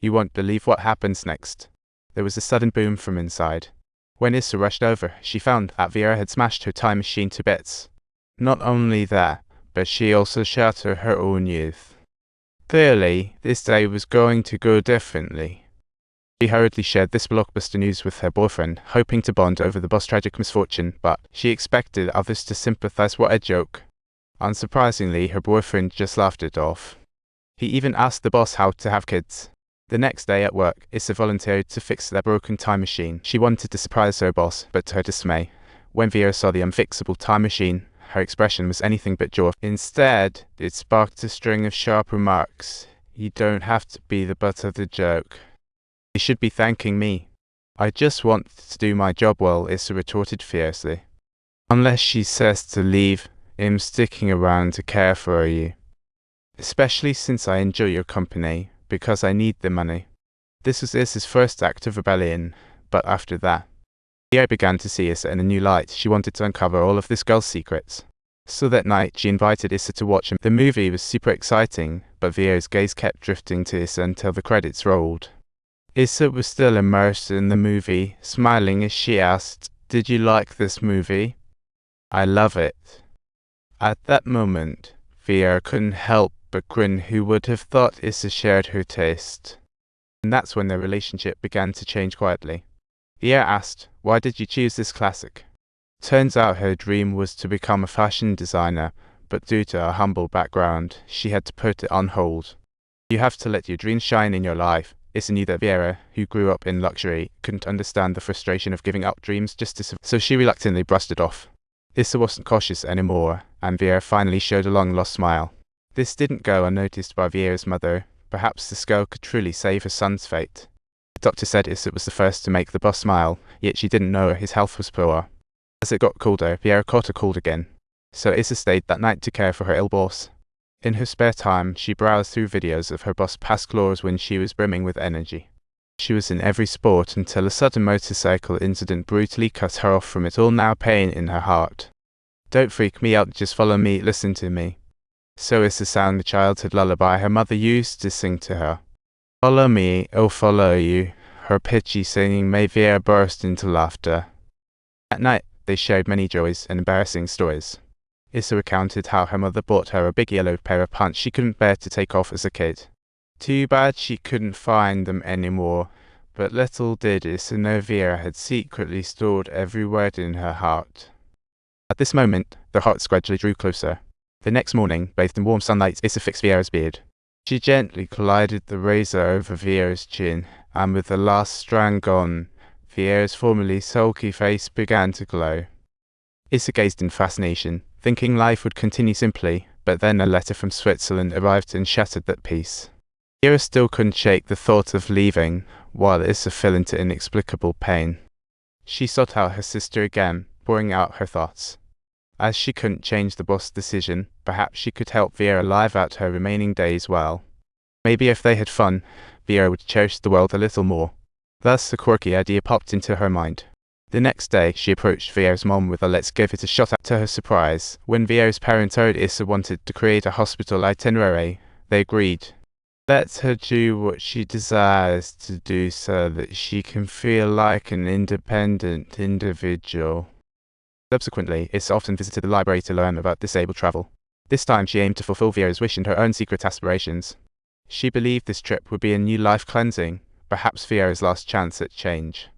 You won't believe what happens next. There was a sudden boom from inside. When Issa rushed over, she found that Vera had smashed her time machine to bits. Not only that, but she also shattered her own youth. Clearly, this day was going to go differently. She hurriedly shared this blockbuster news with her boyfriend, hoping to bond over the boss' tragic misfortune, but she expected others to sympathize. What a joke. Unsurprisingly, her boyfriend just laughed it off. He even asked the boss how to have kids. The next day at work, Issa volunteered to fix their broken time machine. She wanted to surprise her boss, but to her dismay, when Vera saw the unfixable time machine, her expression was anything but joy. Instead, it sparked a string of sharp remarks. You don't have to be the butt of the joke. You should be thanking me. I just want to do my job well, Issa retorted fiercely. Unless she says to leave, I'm sticking around to care for you. Especially since I enjoy your company, because I need the money. This was Issa's first act of rebellion, but after that, Vera began to see Issa in a new light. She wanted to uncover all of this girl's secrets. So that night, she invited Issa to watch him. The movie was super exciting, but Vera's gaze kept drifting to Issa until the credits rolled. Issa was still immersed in the movie, smiling as she asked, "Did you like this movie?" "I love it." At that moment, Vera couldn't help but grin. Who would have thought Issa shared her taste? And that's when their relationship began to change quietly. Vera asked, "Why did you choose this classic?" Turns out her dream was to become a fashion designer, but due to her humble background, she had to put it on hold. You have to let your dreams shine in your life. Issa knew that Vera, who grew up in luxury, couldn't understand the frustration of giving up dreams just to survive, so she reluctantly brushed it off. Issa wasn't cautious anymore, and Vera finally showed a long-lost smile. This didn't go unnoticed by Vera's mother. Perhaps this girl could truly save her son's fate. The doctor said Issa was the first to make the boss smile, yet she didn't know his health was poor. As it got colder, Vera caught a cold again, so Issa stayed that night to care for her ill boss. In her spare time, she browsed through videos of her boss' past glories when she was brimming with energy. She was in every sport until a sudden motorcycle incident brutally cut her off from it all. Now pain in her heart. "Don't freak me out, just follow me, listen to me." So Issa sang the childhood lullaby her mother used to sing to her. "Follow me, I'll follow you." Her pitchy singing made Vera burst into laughter. At night, they shared many joys and embarrassing stories. Issa recounted how her mother bought her a big yellow pair of pants she couldn't bear to take off as a kid. Too bad she couldn't find them anymore, but little did Issa know Vera had secretly stored every word in her heart. At this moment, their hearts gradually drew closer. The next morning, bathed in warm sunlight, Issa fixed Vera's beard. She gently glided the razor over Vera's chin, and with the last strand gone, Vera's formerly sulky face began to glow. Issa gazed in fascination, thinking life would continue simply, but then a letter from Switzerland arrived and shattered that peace. Vera still couldn't shake the thought of leaving, while Issa fell into inexplicable pain. She sought out her sister again, pouring out her thoughts. As she couldn't change the boss' decision, perhaps she could help Vera live out her remaining days well. Maybe if they had fun, Vera would cherish the world a little more. Thus, a quirky idea popped into her mind. The next day, she approached Vera's mom with a "let's give it a shot." To her surprise, when Vera's parents heard Issa wanted to create a hospital itinerary, they agreed. Let her do what she desires to do so that she can feel like an independent individual. Subsequently, Issa often visited the library to learn about disabled travel. This time she aimed to fulfill Vera's wish and her own secret aspirations. She believed this trip would be a new life cleansing, perhaps Vera's last chance at change.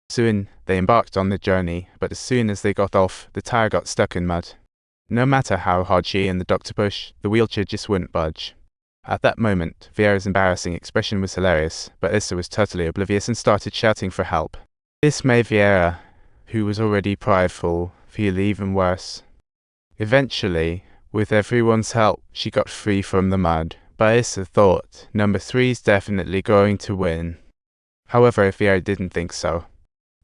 Soon, they embarked on the journey, but as soon as they got off, the tire got stuck in mud. No matter how hard she and the doctor pushed, the wheelchair just wouldn't budge. At that moment, Vera's embarrassing expression was hilarious, but Issa was totally oblivious and started shouting for help. This made Vera, who was already prideful, feel even worse. Eventually, with everyone's help, she got free from the mud, but Issa thought, number 3's definitely going to win. However, Vera didn't think so.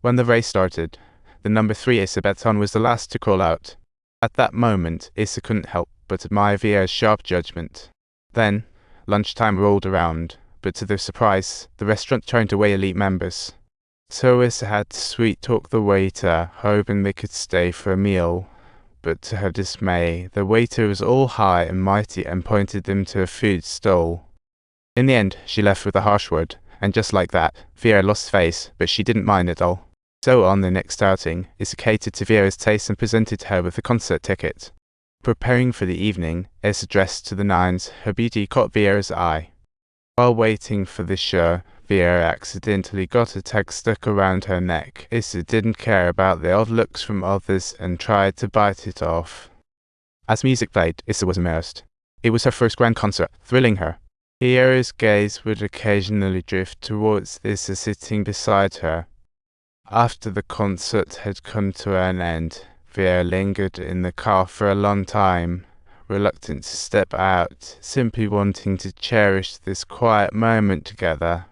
When the race started, the number 3 Issa bet on was the last to crawl out. At that moment, Issa couldn't help but admire Vera's sharp judgment. Then, lunchtime rolled around, but to their surprise, the restaurant turned away elite members. So Issa had to sweet-talk the waiter, hoping they could stay for a meal. But to her dismay, the waiter was all high and mighty and pointed them to a food stall. In the end, she left with a harsh word, And just like that, Vera lost face, but she didn't mind at all. So on the next outing, Issa catered to Vera's taste and presented her with a concert ticket. Preparing for the evening, Issa dressed to the nines. Her beauty caught Vera's eye. While waiting for the show, Vera accidentally got a tag stuck around her neck. Issa didn't care about the odd looks from others and tried to bite it off. As music played, Issa was immersed. It was her first grand concert, thrilling her. Vera's gaze would occasionally drift towards Issa sitting beside her. After the concert had come to an end, Vera lingered in the car for a long time, reluctant to step out, simply wanting to cherish this quiet moment together.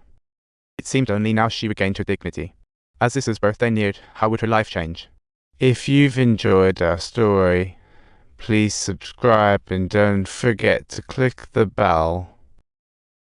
It seemed only now she regained her dignity. As Issa's birthday neared, how would her life change? If you've enjoyed our story, please subscribe and don't forget to click the bell.